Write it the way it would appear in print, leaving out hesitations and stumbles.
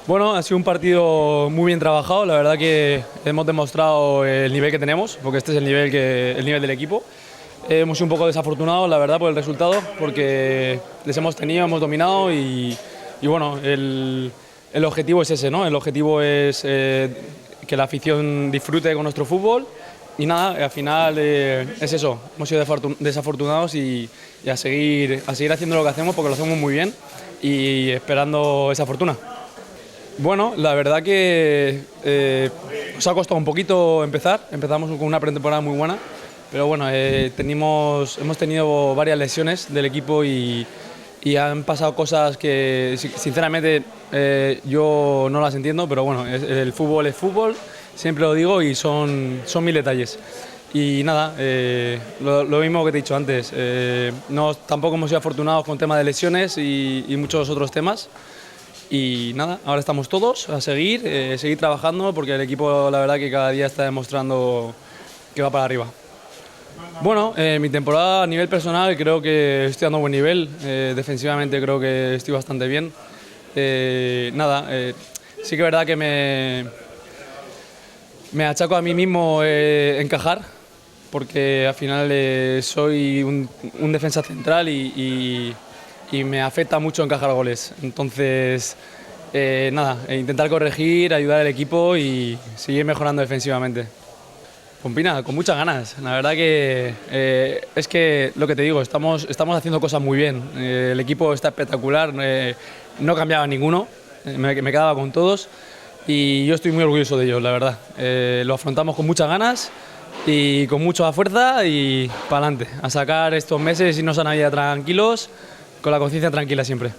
Bueno, ha sido un partido muy bien trabajado. La verdad que hemos demostrado el nivel que tenemos, porque este es el nivel del equipo. Hemos sido un poco desafortunados, la verdad, por el resultado, porque les hemos tenido, hemos dominado y bueno, el objetivo es ese, ¿no? El objetivo es que la afición disfrute con nuestro fútbol y nada, al final es eso. Hemos sido desafortunados y a seguir haciendo lo que hacemos, porque lo hacemos muy bien y esperando esa fortuna. Bueno, la verdad que nos ha costado un poquito empezar. Empezamos con una pretemporada muy buena, pero bueno, hemos tenido varias lesiones del equipo y han pasado cosas que sinceramente yo no las entiendo, pero bueno, el fútbol es fútbol, siempre lo digo y son mil detalles. Y nada, lo mismo que te he dicho antes, tampoco hemos sido afortunados con temas de lesiones y muchos otros temas. Y nada, ahora estamos todos a seguir trabajando, porque el equipo la verdad que cada día está demostrando que va para arriba. Bueno, mi temporada a nivel personal creo que estoy dando buen nivel, defensivamente creo que estoy bastante bien. Sí que es verdad que me achaco a mí mismo encajar, porque al final soy un defensa central y me afecta mucho encajar goles. Entonces, intentar corregir, ayudar al equipo y seguir mejorando defensivamente. Con Pina, con muchas ganas. La verdad que es que lo que te digo, estamos haciendo cosas muy bien. El equipo está espectacular, no cambiaba ninguno, me quedaba con todos y yo estoy muy orgulloso de ellos, la verdad. Lo afrontamos con muchas ganas y con mucha fuerza y para adelante, a sacar estos meses y irnos a Navidad tranquilos, con la conciencia tranquila siempre.